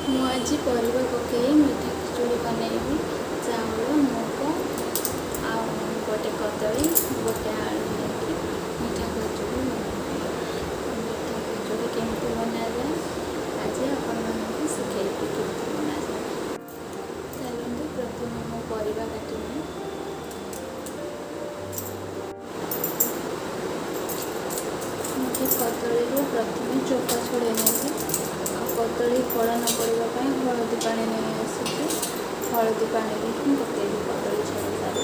ମୁଁ ଆଜି ପରିବା ପକାଇ ମିଠା ଖିଚୁଡ଼ି ବନେଇବି। ଚାଉଳ, ମୁଗ ଆଉ ଗୋଟେ କଦଳୀ, ଗୋଟେ ଆଳୁ ନେଇକି ମିଠା ଖିଚୁଡ଼ି ବନେଇବି। ମିଠା ଖିଚୁଡ଼ି କେମିତି ବନାଯାଏ ଆଜି ଆପଣମାନଙ୍କୁ ଶିଖେଇବି କେମିତି ବନାଯାଏ। ଚାଲନ୍ତୁ ପ୍ରଥମେ ମୁଁ ପରିବା କାଟିବି। मुझे कदली प्रथम चोपा छड़े नहीं और कदली फल न पड़ा हलदी पा नहीं आसिकी हलदी पानी ही पकईबी कदली छड़ी सारा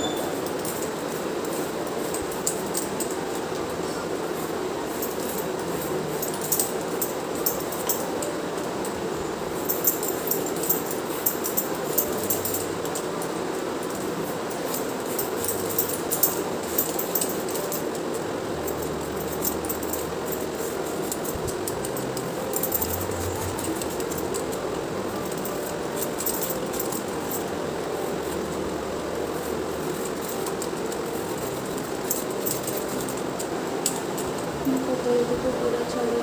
कदली को पूरा छड़ी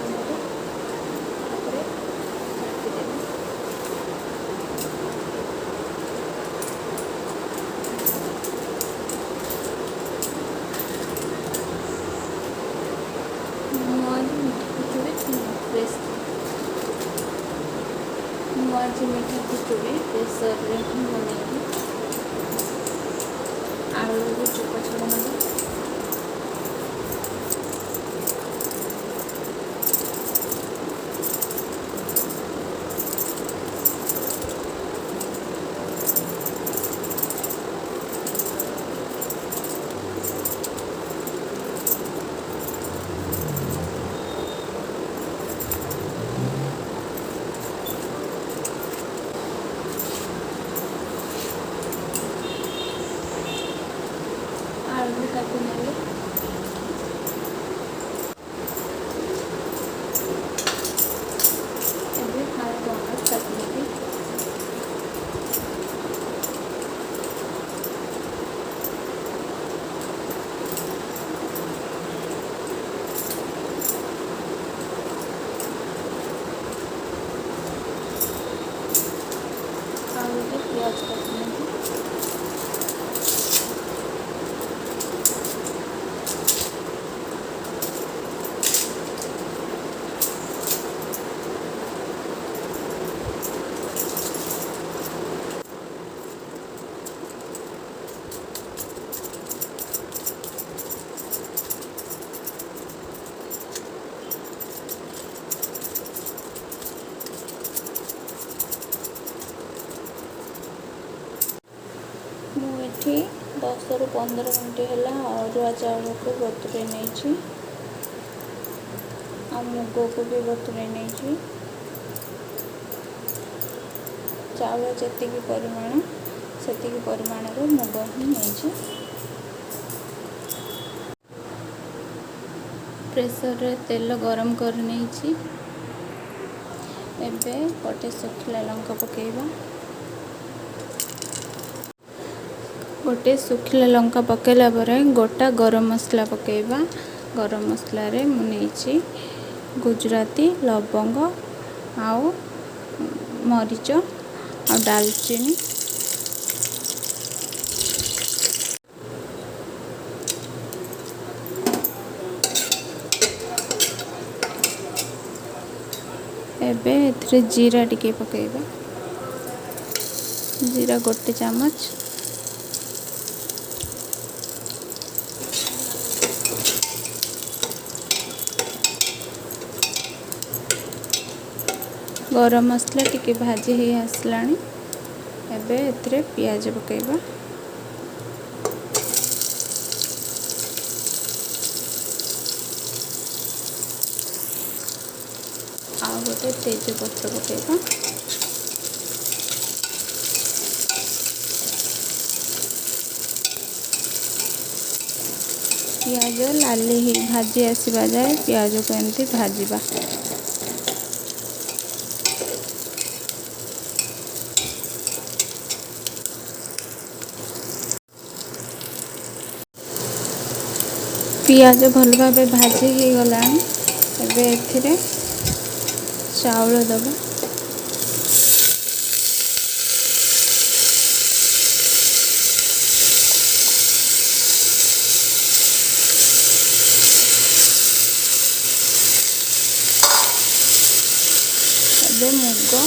काटिदेवी। आज मीठा खिचुड़ी प्रेसर रे ही बनेगी। आलू को चोपा छड़ा ना आलू काटी नेले एबे हाथ टमाटर काटनेबी। आलू के प्याज काटनेबी। मुझे 10 ରୁ 15 मिनट है अरुआ चाउल को बतुरे नहीं आ मुग को भी बतुरे नहीं। चाउल जी परिमाण से परिमाण मुग ही नहीं। प्रेसर रे तेल गरम कर नहीं। एबे गोटे सुखिला लंका पकेबा। गोटे सुखिला लंका पकेला पर गोटा गरम मसला पकेबा। गरम मसला रे मुझे गुजराती लवंग आउ मरीच आ दालचीनी एबे एथरे जीरा टिके पकेबा। जीरा गोटे चामच गरम मसला टिके भाजी ही आसलानी। एबे एथरे प्याज पकेबा। आ गोटे तेजपत्र पकेबा। प्याज लाली ही भाजी आसवा जाए प्याज को एमती भाजवा। पियाज भल भाव भाजी हो गला। एबे एथिरे चाउल दबा। ଏବେ ମୁଗ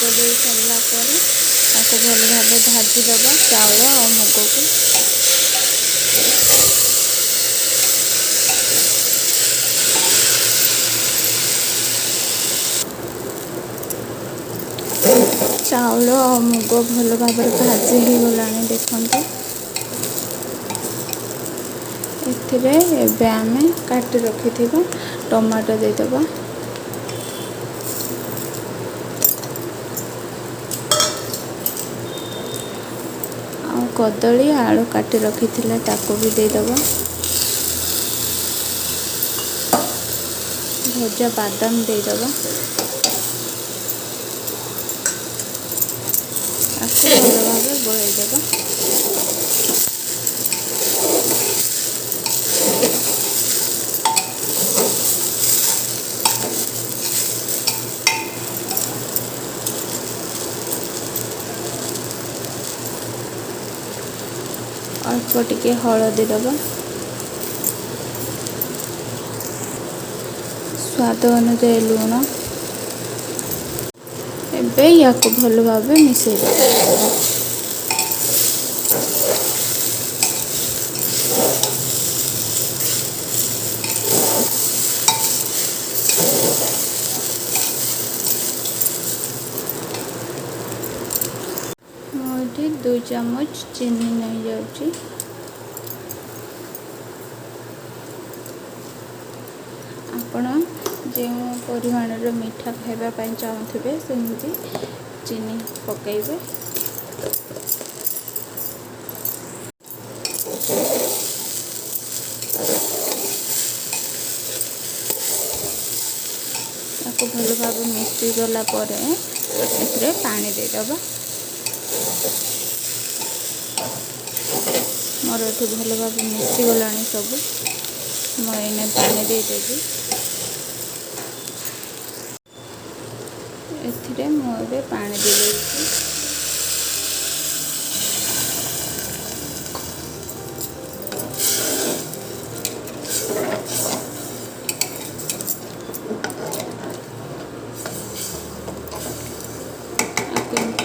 ଦେଇ ସାରିଲା ପରେ ତାକୁ ଭଲ ଭାବେ ଭାଜିଦେବା ଚାଉଳ ଆଉ ମୁଗକୁ। ଚାଉଳ ଆଉ ମୁଗ ଭଲ ଭାବରେ ଭାଜି ହେଇଗଲାଣି ଦେଖନ୍ତୁ। ଏଥିରେ ଏବେ ଆମେ କାଟି ରଖିଥିବା ଟମାଟୋ ଦେଇଦେବା। ଆଉ କଦଳୀ ଆଳୁ କାଟି ରଖିଥିଲେ ତାକୁ ବି ଦେଇଦେବା। ଭଜା ବାଦାମ ଦେଇଦେବା। ତାକୁ ଭଲ ଭାବେ ଗୋଳେଇ ଦେବା। ଅଳ୍ପ ଟିକେ ହଳଦୀ ଦେବା। ସ୍ୱାଦ ଅନୁଯାୟୀ ଲୁଣ। ଏବେ ୟାକୁ ଭଲ ଭାବେ ମିଶେଇ ଦେବା। ମୁଁ ଏଠି 2 ଚାମଚ ଚିନି ନେଇଯାଉଛି। ଆପଣ ଯେଉଁ ପରିମାଣର ମିଠା ଖାଇବା ପାଇଁ ଚାହୁଁଥିବେ ସେମିତି ଚିନି ପକାଇବେ। ତାକୁ ଭଲ ଭାବେ ମିଶି ଗଲା ପରେ ଏଥିରେ ପାଣି ଦେଇଦେବା। ମୋର ଏଠି ଭଲ ଭାବେ ମିଶିଗଲାଣି ସବୁ। ମୁଁ ଏଇନେ ପାଣି ଦେଇଦେବି। ଏଥିରେ ମୁଁ ଏବେ ପାଣି ଦେଇଦେଇଛି।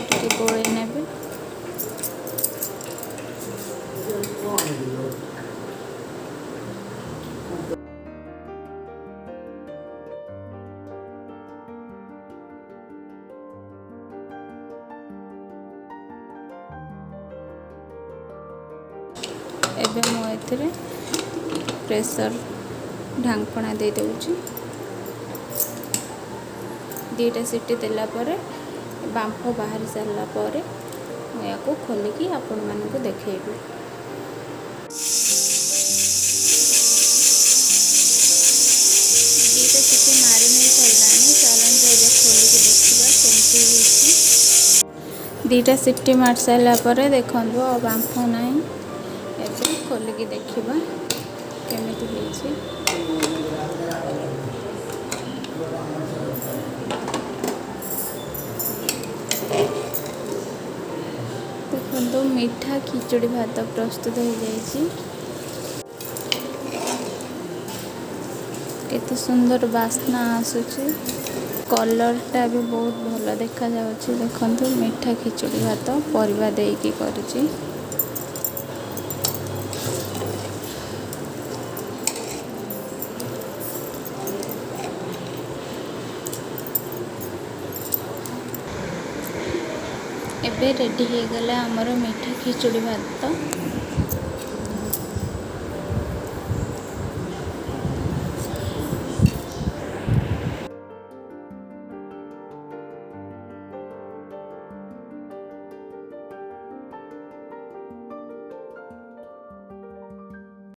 ଟିକେ ଗୋଳେଇ ନେବେ। ଏବେ ମୁଁ ଏଥିରେ ପ୍ରେସର ଢାଙ୍କଣା ଦେଇ ଦେଉଛି। 2ଟା ସିଟି ଦେଲା ପରେ ବାମ୍ଫ ବାହାରି ସାରିଲା ପରେ ମୁଁ ୟାକୁ ଖୋଲିକି ଆପଣମାନଙ୍କୁ ଦେଖେଇବି। 2ଟା ସିଟି ମାରି ନେଇ ସାରିଲାଣି। ଚାଲନ୍ତୁ ଏବେ ଖୋଲିକି ଦେଖିବା କେମିତି ହେଇଛି। 2ଟା ସିଟି ମାରି ସାରିଲା ପରେ ଦେଖନ୍ତୁ ଆଉ ବାମ୍ଫ ନାହିଁ। ଏବେ ଖୋଲିକି ଦେଖିବା କେମିତି ହେଇଛି। ଦେଖନ୍ତୁ ମିଠା ଖିଚୁଡ଼ି ଭାତ ପ୍ରସ୍ତୁତ ହେଇଯାଇଛି। କେତେ ସୁନ୍ଦର ବାସ୍ନା ଆସୁଛି। କଲର୍ଟା ବି ବହୁତ ଭଲ ଦେଖାଯାଉଛି। ଦେଖନ୍ତୁ ମିଠା ଖିଚୁଡ଼ି ଭାତ ପରିବା ଦେଇକି କରିଛି। ଏବେ ରେଡ଼ି ହେଇଗଲା ଆମର ମିଠା ଖିଚୁଡ଼ି ଭାତ।